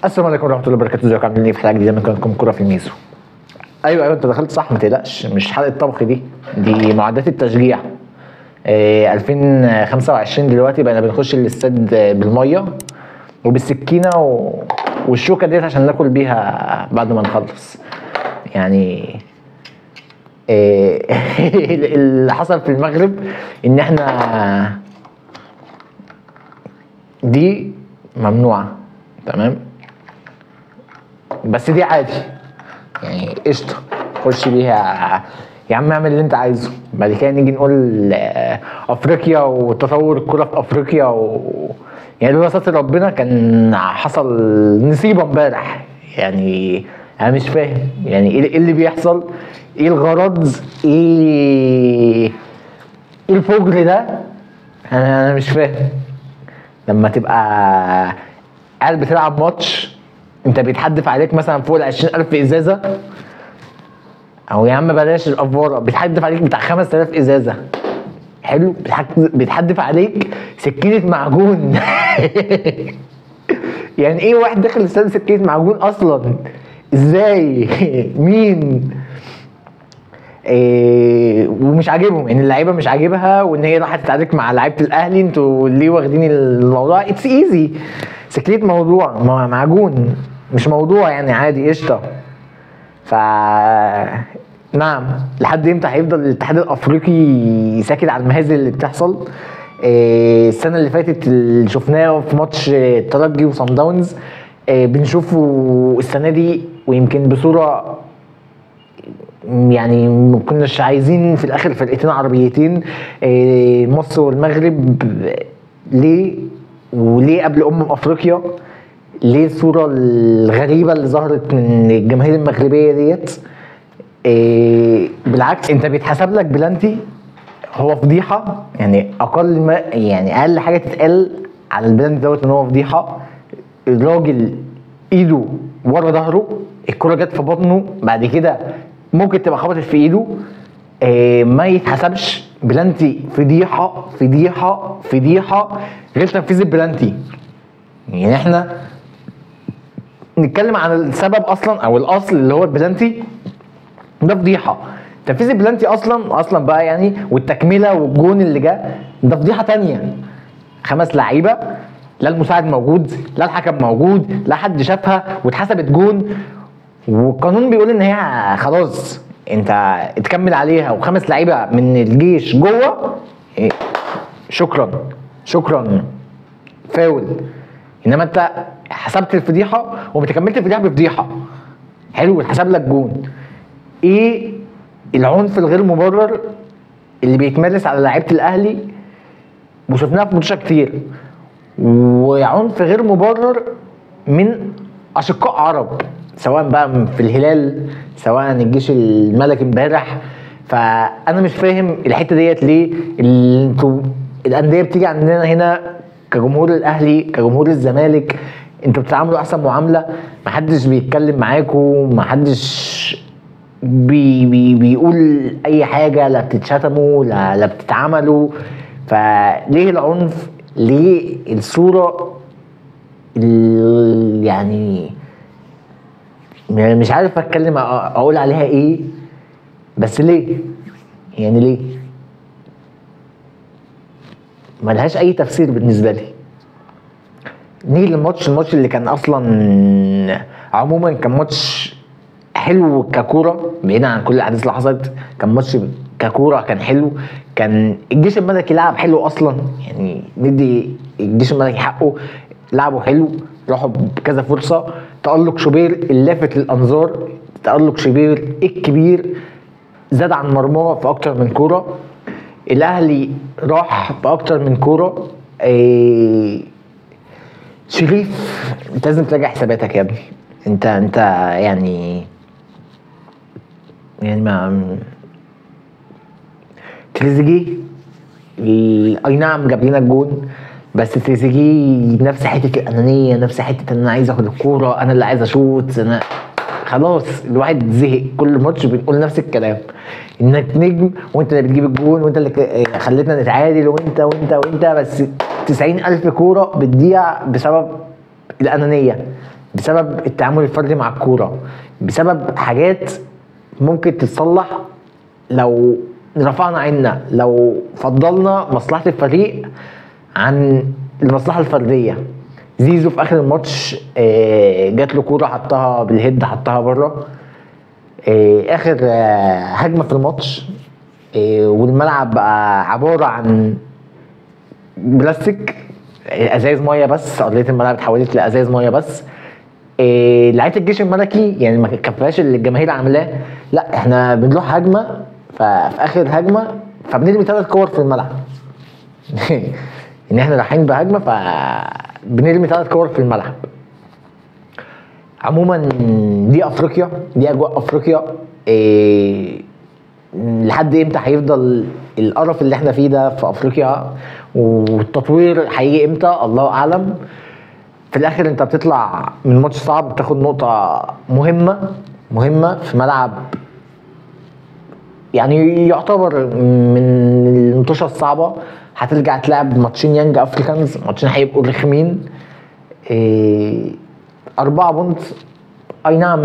السلام عليكم ورحمه الله وبركاته. ازيكم عاملين ايه؟ في حلقه جديده من قناتكم كوره في الميزو. ايوه انت دخلت صح، ما تقلقش، مش حلقه طبخ، دي معدات التشجيع. 2025 دلوقتي بقينا بنخش الاستاد بالميه وبالسكينه والشوكه ديت عشان ناكل بيها بعد ما نخلص. يعني اللي حصل في المغرب ان احنا دي ممنوعه، تمام، بس دي عادي يعني قشطه، خش بيها يا عم، اعمل اللي انت عايزه. بعد كده نيجي نقول افريقيا وتطور الكره في افريقيا يعني لولا ستر ربنا كان حصل نصيبه امبارح. يعني انا مش فاهم يعني ايه اللي بيحصل، ايه الغرض، ايه الفجر ده. انا مش فاهم. لما تبقى قاعد بتلعب ماتش انت بيتحدف عليك مثلا فوق 20,000 ازازه، او يا عم بلاش الافوره، بيتحدف عليك بتاع 5000 ازازه، حلو، بيتحدف عليك سكينه معجون. يعني ايه واحد داخل الاستاد سكينه معجون اصلا؟ ازاي؟ مين؟ ومش عاجبهم، يعني اللعيبه مش عاجبها، وان هي راحت تتعارك مع لعيبه الاهلي. انتوا ليه واخدين الموضوع اتس ايزي؟ سكينه موضوع معجون مش موضوع، يعني عادي قشطه. نعم، لحد امتى هيفضل الاتحاد الافريقي ساكت على المهازل اللي بتحصل؟ السنه اللي فاتت اللي شفناه في ماتش الترجي وصن داونز بنشوفه السنه دي، ويمكن بصوره يعني ما كناش عايزين. في الاخر فرقتين عربيتين، مصر والمغرب. ليه؟ وليه قبل افريقيا؟ ليه الصوره الغريبه اللي ظهرت من الجماهير المغربيه ديت؟ بالعكس، انت بيتحسب لك بلانتي، هو فضيحه. يعني اقل حاجه تتقال على البلانتي دوت ان هو فضيحه. الراجل ايده ورا ظهره، الكره جت في بطنه، بعد كده ممكن تبقى خبطت في ايده، ما يتحسبش بلانتي. فضيحه فضيحه فضيحه، غير تنفيذ البلانتي. يعني احنا نتكلم عن السبب اصلا او الاصل اللي هو البلانتي ده فضيحه. تنفيذ البلانتي اصلا بقى يعني، والتكمله والجون اللي جه ده فضيحه تانية. 5 لعيبه، لا المساعد موجود، لا الحكم موجود، لا حد شافها، واتحسبت جون. والقانون بيقول ان هي خلاص انت تكمل عليها، و5 لعيبه من الجيش جوه، شكرا فاول. انما انت حسبت الفضيحه ومتكملت الفضيحه بفضيحه، حلو، اتحسب لك جون. ايه العنف الغير مبرر اللي بيتمارس على لعيبه الاهلي؟ وشفناها في ماتشات كتير. وعنف غير مبرر من اشقاء عرب، سواء بقى في الهلال، سواء الجيش الملكي امبارح. فانا مش فاهم الحته ديت ليه انتوا الانديه بتيجي عندنا هنا كجمهور الاهلي، كجمهور الزمالك، انتوا بتتعاملوا احسن معامله، محدش بيتكلم معاكم، محدش بيقول اي حاجه، لا بتتشتموا لا بتتعملوا. فليه العنف؟ ليه الصوره يعني مش عارف اتكلم اقول عليها ايه، بس ليه؟ يعني ليه؟ ملهاش اي تفسير بالنسبه لي. نيجي الماتش اللي كان اصلا عموما كان ماتش حلو ككوره، بعيدا عن كل الاحداث اللي حصلت. كان ماتش ككوره كان حلو، كان الجيش الملكي لعب حلو اصلا، يعني ندي الجيش الملكي حقه، لعبوا حلو، راحوا بكذا فرصه. تألق شوبير اللافت للانظار، تألق شوبير الكبير زاد عن مرماه في اكتر من كوره. الاهلي راح باكتر من كوره. شريف، انت لازم تراجع حساباتك يا ابني. انت يعني ما تريزيجيه اي نعم جاب لنا الجون، بس تريزيجيه نفس حته الانانيه، نفس حته ان انا عايز اخد الكوره، انا اللي عايز اشوط. انا خلاص الواحد زهق، كل ماتش بنقول نفس الكلام، انك نجم وانت اللي بتجيب الجون وانت اللي خليتنا نتعادل، وانت بس 90,000 كوره بتضيع بسبب الانانيه. بسبب التعامل الفردي مع الكوره، بسبب حاجات ممكن تتصلح لو رفعنا عنا، لو فضلنا مصلحه الفريق عن المصلحه الفرديه. زيزو في اخر الماتش جات له كوره حطها بالهيد، حطها بره. اخر هجمه في الماتش والملعب بقى عباره عن بلاستيك، ازايز ميه بس، ارضيه الملعب اتحولت لازايز ميه بس. لعيبه الجيش الملكي يعني ما كفاش اللي الجماهير عاملاه، لا احنا بنروح هجمه، ففي اخر هجمه فبنرمي 3 كور في الملعب. ان احنا رايحين بهجمه فبنرمي 3 كور في الملعب. عموما دي افريقيا، دي اجواء افريقيا. لحد امتى هيفضل القرف اللي احنا فيه ده في افريقيا، والتطوير هيجي امتى الله اعلم. في الاخر انت بتطلع من ماتش صعب، بتاخد نقطه مهمه في ملعب يعني يعتبر من الماتشات الصعبه. هترجع تلعب ماتشين يانج افريكانز، ماتشين هيبقوا رخمين. 4 بونت اي نعم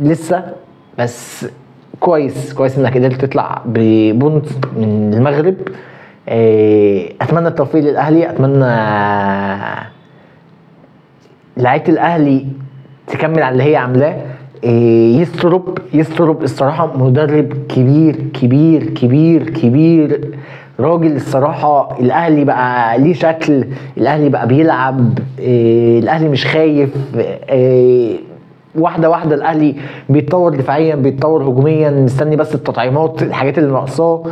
لسه، بس كويس انك قدرت تطلع ببونت من المغرب. اتمنى التوفيق للاهلي، اتمنى لعيبه الاهلي تكمل على اللي هي عاملاه. يسترب الصراحه مدرب كبير راجل الصراحه. الاهلي بقى ليه شكل، الاهلي بقى بيلعب، الاهلي مش خايف. واحده الاهلي بيتطور دفاعيا، بيتطور هجوميا، مستني بس التطعيمات، الحاجات اللي ناقصاه.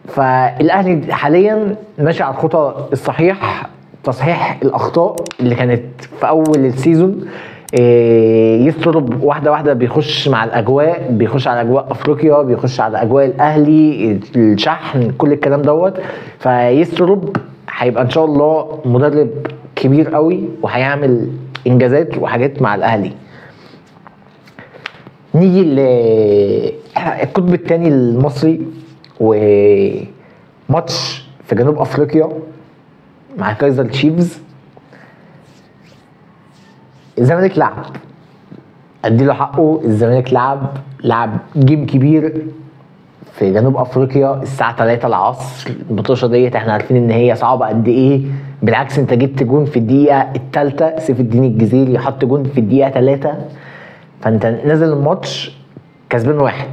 فالاهلي حاليا ماشي على الخطى الصحيح، تصحيح الاخطاء اللي كانت في اول السيزون. يسترب واحده بيخش مع الاجواء، بيخش على اجواء افريقيا، بيخش على اجواء الاهلي، الشحن، كل الكلام دوت. فيسترب هيبقى ان شاء الله مدرب كبير قوي، وهيعمل انجازات وحاجات مع الاهلي. نيجي للقطب الثاني المصري، وماتش في جنوب افريقيا مع كايزر تشيفز. الزمالك لعب، اديله حقه، الزمالك لعب جيم كبير في جنوب افريقيا الساعه 3 العصر. المطوشه ديت احنا عارفين ان هي صعبه قد ايه، بالعكس انت جبت جون في الدقيقه الثالثه، سيف الدين الجزيري حط جون في الدقيقه 3، فانت نازل الماتش كسبان 1.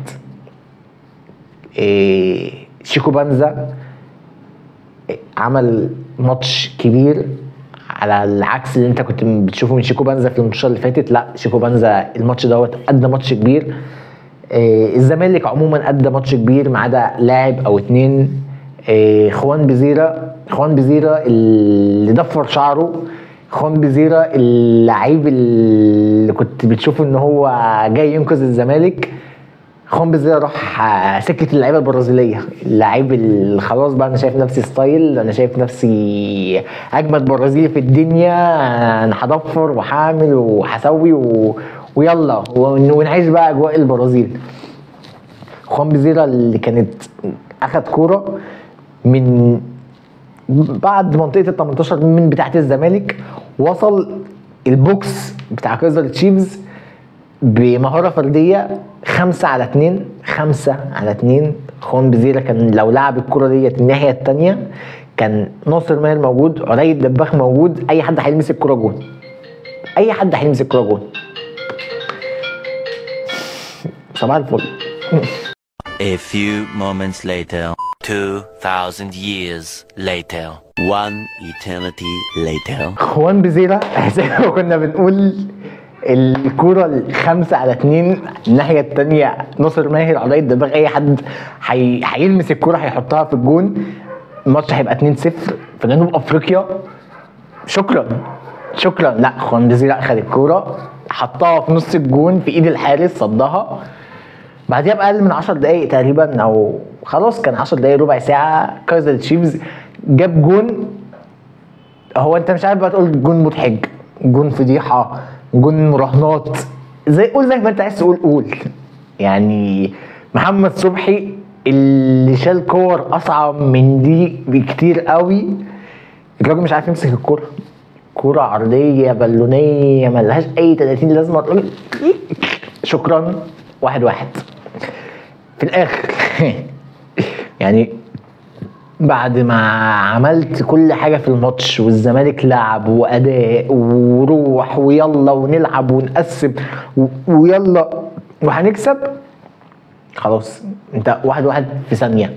شيكو بنزا عمل ماتش كبير، على العكس اللي انت كنت بتشوفه من شيكو بنزا في الماتش اللي فاتت. لا شيكو بنزا الماتش دوت ادى ماتش كبير. الزمالك عموما ادى ماتش كبير ما عدا لاعب او 2. خوان بزيرة اللي ضفر شعره، خوان بزيرة اللعيب اللي كنت بتشوفه ان هو جاي ينقذ الزمالك. خوان بزيرة راح سكه اللعيبه البرازيليه، اللعيب اللي خلاص بقى انا شايف نفسي ستايل، انا شايف نفسي اجمد برازيلي في الدنيا، انا هضفر وهعمل وهسوي ويلا ونعيش بقى اجواء البرازيل. خوان بزيرة اللي كانت اخد كوره من بعد منطقه ال 18 من بتاعه الزمالك، وصل البوكس بتاع كايزر تشيفز بمهاره فرديه 5 على 2. خوان بزيرة كان لو لعب الكره ديت الناحيه الثانيه كان ناصر ماهر موجود، عريض دباخ موجود، اي حد هيلمس الكره جون، صباح الفل. A few moments later, 2000 years later, 1 eternity later. خوان بزيرة زي ما كنا بنقول الكورة 5 على 2 الناحية التانية، ناصر ماهر على دماغ اي حد هيلمس الكورة هيحطها في الجون. الماتش هيبقى 2-0 في جنوب افريقيا. شكرا. لا خوان بزيرة اخد الكورة حطها في نص الجون في ايد الحارس، صدها. بعديها باقل من 10 دقايق تقريبا، او خلاص كان 10 دقايق ربع ساعه، كايزر تشيفز جاب جون. هو انت مش عارف بقى تقول جون مضحك، جون فضيحه، جون مراهنات، قول زي ما انت عايز قول. يعني محمد صبحي اللي شال كور اصعب من دي بكتير قوي، الراجل مش عارف يمسك الكوره. كرة عرضية بالونية ملهاش اي 30 لازمة، شكرا 1-1 في الاخر. يعني بعد ما عملت كل حاجة في الماتش والزمالك لعب وأداء وروح ويلا ونلعب ونقسم ويلا وهنكسب، خلاص انت 1-1 في ثانية.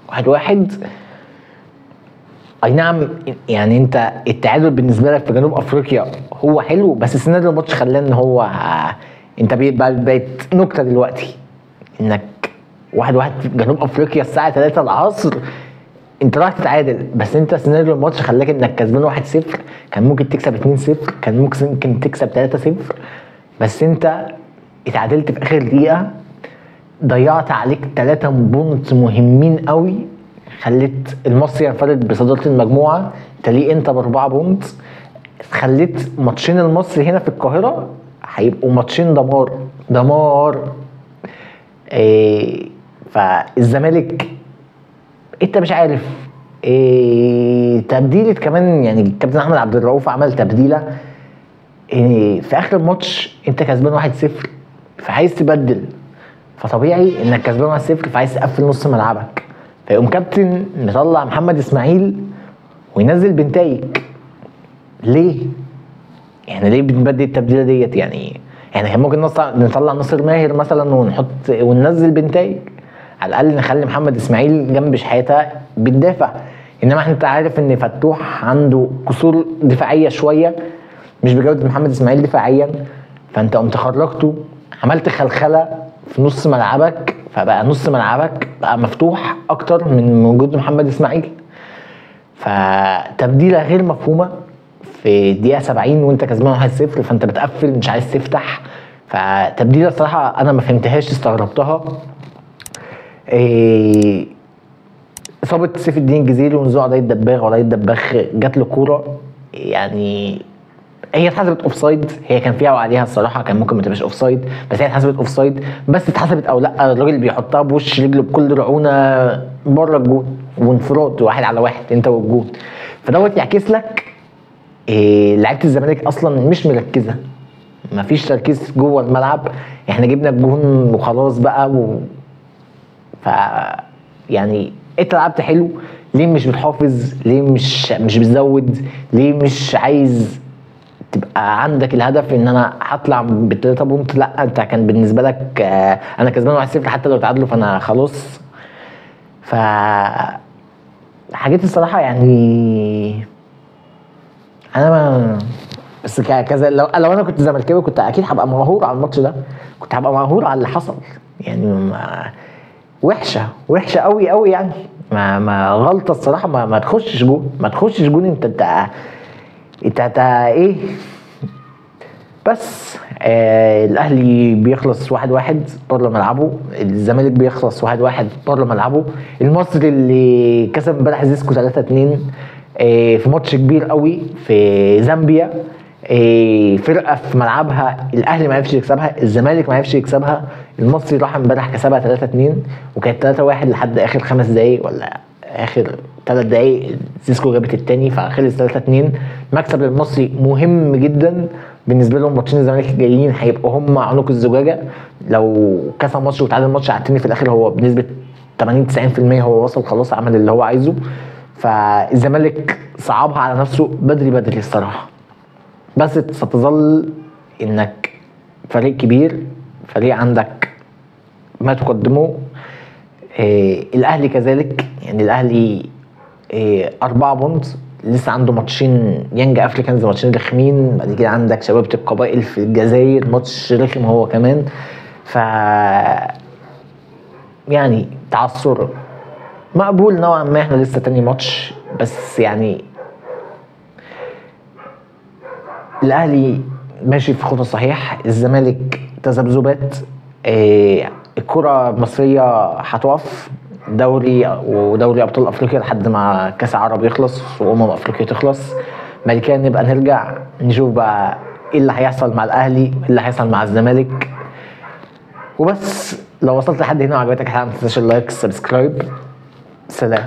1-1 اي نعم، يعني انت التعادل بالنسبة لك في جنوب افريقيا هو حلو، بس سيناريو الماتش خلاه ان هو انت بقيت نكتة دلوقتي انك 1-1 في جنوب افريقيا الساعة 3 العصر انت رايح تتعادل، بس انت سيناريو الماتش خلاك انك كسبان 1-0، كان ممكن تكسب 2-0، كان ممكن تكسب 3-0، بس انت اتعادلت في اخر دقيقة، ضيعت عليك 3 بونت مهمين قوي، خليت المصري ينفرد بصدارة المجموعة، تليه انت ب4 بونت، خليت ماتشين المصري هنا في القاهرة هيبقوا ماتشين دمار. فالزمالك انت مش عارف تبديلة كمان، يعني الكابتن احمد عبد الرؤوف عمل تبديلة في اخر الماتش، انت كسبان 1-0 فعايز تبدل، فطبيعي انك كسبان 1-0 فعايز تقفل نص ملعبك، فيقوم كابتن مطلع محمد اسماعيل وينزل بنتايك. ليه؟ يعني ليه بنبدل التبديلة ديت؟ يعني كان ممكن نطلع ناصر ماهر مثلا وننزل بنتايك، على الاقل نخلي محمد اسماعيل جنب شحاته بندافع. انما انت عارف ان فتوح عنده قصور دفاعيه شويه، مش بجوده محمد اسماعيل دفاعيا، فانت قمت خرجته، عملت خلخله في نص ملعبك، فبقى نص ملعبك بقى مفتوح اكتر من وجود محمد اسماعيل. فتبديله غير مفهومه في دقيقه 70 وانت كسبان 1-0، فانت بتقفل مش عايز تفتح. فتبديله الصراحه انا ما فهمتهاش، استغربتها. اصابه سيف الدين الجزيري ونزوع عضيه الدباغ، وعضيه الدباغ جات له كوره، يعني هي اتحسبت اوف سايد، هي كان فيها وعليها الصراحه، كان ممكن ما تبقاش اوف سايد، بس هي اتحسبت اوف سايد. بس اتحسبت او لا، الراجل بيحطها بوش رجله بكل رعونه بره الجون، وانفراد 1 على 1 انت والجون، فدوت يعكس لك لعيبه الزمالك اصلا مش مركزه، مفيش تركيز جوه الملعب، احنا جبنا الجون وخلاص بقى يعني انت لعبت حلو، ليه مش بتحافظ؟ ليه مش بتزود؟ ليه مش عايز تبقى عندك الهدف ان انا هطلع ب3 بونت؟ لا، انت كان بالنسبه لك انا كسبان 1-0 حتى لو تعادلوا فانا خلاص. حاجات الصراحه يعني انا ما بس كذا، لو انا كنت زملكاوي كنت اكيد هبقى مغهور على الماتش ده، كنت هبقى مغهور على اللي حصل، يعني وحشه قوي يعني، ما غلطه الصراحه، ما تخشش جون انت ايه. بس الاهلي بيخلص 1-1 بره ملعبه، الزمالك بيخلص 1-1 بره ملعبه، المصري اللي كسب امبارح زيسكو 3-2 في ماتش كبير قوي في زامبيا، فرقه في ملعبها الاهلي ما عرفش يكسبها، الزمالك ما عرفش يكسبها، المصري راح امبارح كسبها 3-2 وكانت 3-1 لحد اخر 5 دقايق ولا اخر 3 دقايق، زيسكو جابت الثاني فخلص 3-2. مكسب للمصري مهم جدا بالنسبه لهم، ماتشين الزمالك الجايين هيبقوا هم عنق الزجاجه، لو كسب ماتش وتعادل ماتش على الثاني في الاخر هو بنسبه 80-90% هو وصل خلاص، عمل اللي هو عايزه. فالزمالك صعبها على نفسه بدري الصراحه، بس ستظل انك فريق كبير، فريق عندك ما تقدمه. الاهلي كذلك، يعني الاهلي 4 بونت، لسه عنده ماتشين يانج افريكانز، ماتشين رخمين، بعد كده عندك شبابة القبائل في الجزائر ماتش رخم هو كمان، ف يعني تعثر مقبول نوعا ما، احنا لسه تاني ماتش، بس يعني الاهلي ماشي في خطى صحيح، الزمالك تذبذبات، الكرة المصرية هتقف، دوري ودوري ابطال افريقيا لحد ما كاس العرب يخلص افريقيا تخلص، بعد كده نبقى نرجع نشوف بقى ايه اللي هيحصل مع الاهلي، ايه اللي هيحصل مع الزمالك. وبس، لو وصلت لحد هنا وعجبتك الحلقه ما تنساش اللايك، سبسكرايب، سلام.